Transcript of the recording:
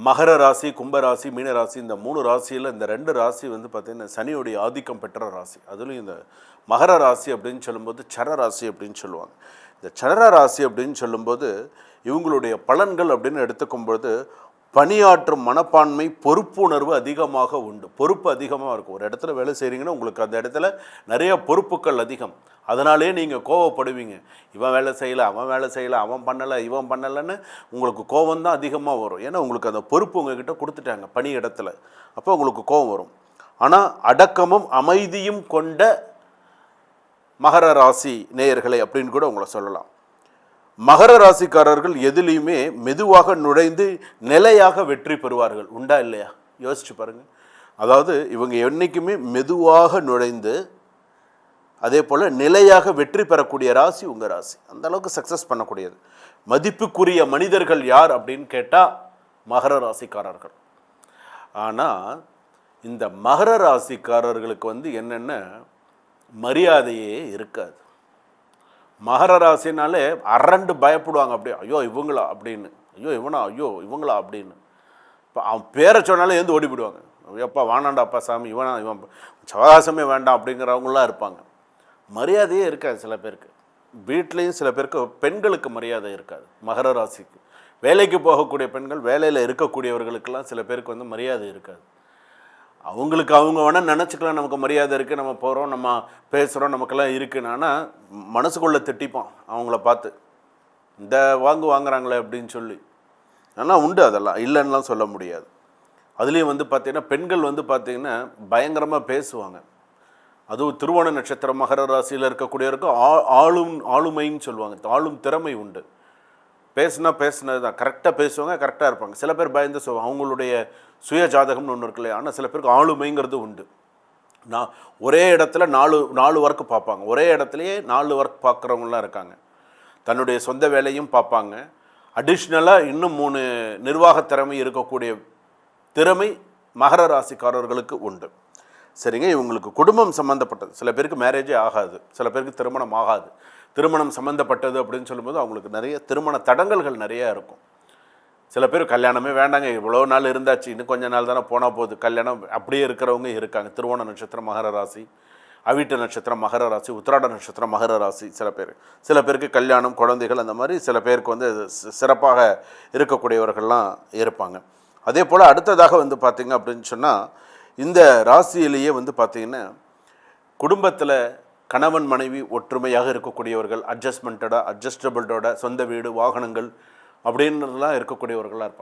மகர ராசி, கும்பராசி, மீனராசி இந்த 3 ராசியில் இந்த 2 ராசி வந்து பார்த்திங்கன்னா சனியுடைய ஆதிக்கம் பெற்ற ராசி. அதுலேயும் இந்த மகர ராசி அப்படின்னு சொல்லும்போது சர ராசி அப்படின்னு சொல்லுவாங்க. இந்த சர ராசி அப்படின்னு சொல்லும்போது இவங்களுடைய பலன்கள் அப்படின்னு எடுத்துக்கும்போது பணியாற்றும் மனப்பான்மை, பொறுப்புணர்வு அதிகமாக உண்டு. பொறுப்பு அதிகமாக இருக்கும். ஒரு இடத்துல வேலை செய்கிறீங்கன்னா உங்களுக்கு அந்த இடத்துல நிறைய பொறுப்புகள் அதிகம். அதனாலே நீங்கள் கோவப்படுவீங்க. இவன் வேலை செய்யலை, அவன் வேலை செய்யலை, அவன் பண்ணலை, இவன் பண்ணலைன்னு உங்களுக்கு கோபம் தான் அதிகமாக வரும். ஏன்னா உங்களுக்கு அந்த பொறுப்பு உங்ககிட்ட கொடுத்துட்டாங்க பணி இடத்துல. அப்போ உங்களுக்கு கோபம் வரும். ஆனால் அடக்கமும் அமைதியும் கொண்ட மகர ராசி நேயர்களை அப்படின்னு கூட உங்களை சொல்லலாம். மகர ராசிக்காரர்கள் எதுலேயுமே மெதுவாக நுழைந்து நிலையாக வெற்றி பெறுவார்கள். உண்டா இல்லையா? யோசிச்சு பாருங்கள். அதாவது இவங்க என்றைக்குமே மெதுவாக நுழைந்து அதே போல் நிலையாக வெற்றி பெறக்கூடிய ராசி உங்கள் ராசி. அந்த அளவுக்கு சக்ஸஸ் பண்ணக்கூடியது. மதிப்புக்குரிய மனிதர்கள் யார் அப்படின்னு கேட்டால் மகர ராசிக்காரர்கள். ஆனால் இந்த மகர ராசிக்காரர்களுக்கு வந்து என்னென்ன மரியாதையே இருக்காது. மகர ராசினாலே அரண்டு பயப்படுவாங்க. அப்படியே ஐயோ இவங்களா அப்படின்னு, ஐயோ இவனா, ஐயோ இவங்களா அப்படின்னு. இப்போ அவன் பேரை சொன்னாலே எழுந்து ஓடிவிடுவாங்க. எப்பா வானாண்டாப்பா சாமி, இவன் சவகாசமே வேண்டாம் அப்படிங்கிறவங்களாம் இருப்பாங்க. மரியாதையே இருக்காது சில பேருக்கு. வீட்லேயும் சில பேருக்கு பெண்களுக்கு மரியாதை இருக்காது. மகர ராசிக்கு வேலைக்கு போகக்கூடிய பெண்கள், வேலையில் இருக்கக்கூடியவர்களுக்கெல்லாம் சில பேருக்கு வந்து மரியாதை இருக்காது. அவங்களுக்கு அவங்க வேணால் நினச்சிக்கலாம் நமக்கு மரியாதை இருக்குது, நம்ம போகிறோம், நம்ம பேசுகிறோம், நமக்கெல்லாம் இருக்குன்னு. ஆனால் மனசுக்குள்ளே திட்டிப்பான் அவங்கள பார்த்து, இந்த வாங்குறாங்களே அப்படின்னு சொல்லி. ஆனால் உண்டு, அதெல்லாம் இல்லைன்னுலாம் சொல்ல முடியாது. அதுலேயும் வந்து பார்த்திங்கன்னா பெண்கள் வந்து பார்த்திங்கன்னா பயங்கரமாக பேசுவாங்க. அதுவும் திருவோண நட்சத்திரம் மகர ராசியில் இருக்கக்கூடியவருக்கு ஆளுமைன்னு சொல்லுவாங்க. ஆளும் திறமை உண்டு. பேசினது தான் கரெக்டாக பேசுவாங்க, கரெக்டாக இருப்பாங்க. சில பேர் பயந்து சொல்லுவாங்க. அவங்களுடைய சுய ஜாதகம்னு ஒன்று இருக்குல்ல. ஆனால் சில பேருக்கு ஆளுமைங்கிறது உண்டு. நான் ஒரே இடத்துல நாலு ஒர்க்கு பார்ப்பாங்க. ஒரே இடத்துலையே 4 ஒர்க் பார்க்குறவங்களாம் இருக்காங்க. தன்னுடைய சொந்த வேலையும் பார்ப்பாங்க. அடிஷ்னலாக இன்னும் 3 நிர்வாக திறமை இருக்கக்கூடிய திறமை மகர ராசிக்காரர்களுக்கு உண்டு. சரிங்க. இவங்களுக்கு குடும்பம் சம்மந்தப்பட்டது. சில பேருக்கு மேரேஜே ஆகாது, சில பேருக்கு திருமணம் ஆகாது. திருமணம் சம்மந்தப்பட்டது அப்படின்னு சொல்லும்போது அவங்களுக்கு நிறைய திருமண தடங்கல்கள் நிறையா இருக்கும். சில பேர் கல்யாணமே வேண்டாங்க, இவ்வளோ நாள் இருந்தாச்சு, இன்னும் கொஞ்ச நாள் தானே போனால் போகுது, கல்யாணம் அப்படியே இருக்கிறவங்க இருக்காங்க. திருவோண நட்சத்திரம் மகர ராசி, அவிட்ட நட்சத்திரம் மகர ராசி, உத்திராட நட்சத்திரம் மகர ராசி. சில பேருக்கு கல்யாணம், குழந்தைகள், அந்த மாதிரி சில பேருக்கு வந்து சிறப்பாக இருக்கக்கூடியவர்கள்லாம் இருப்பாங்க. அதே போல் அடுத்ததாக வந்து பார்த்திங்க அப்படின்னு சொன்னால் இந்த ராசியிலேயே வந்து பார்த்திங்கன்னா குடும்பத்தில் கணவன் மனைவி ஒற்றுமையாக இருக்கக்கூடியவர்கள், அட்ஜஸ்டபிள்டோட சொந்த வீடு, வாகனங்கள் அப்படின்றதுலாம் இருக்கக்கூடியவர்களாக இருப்பாங்க.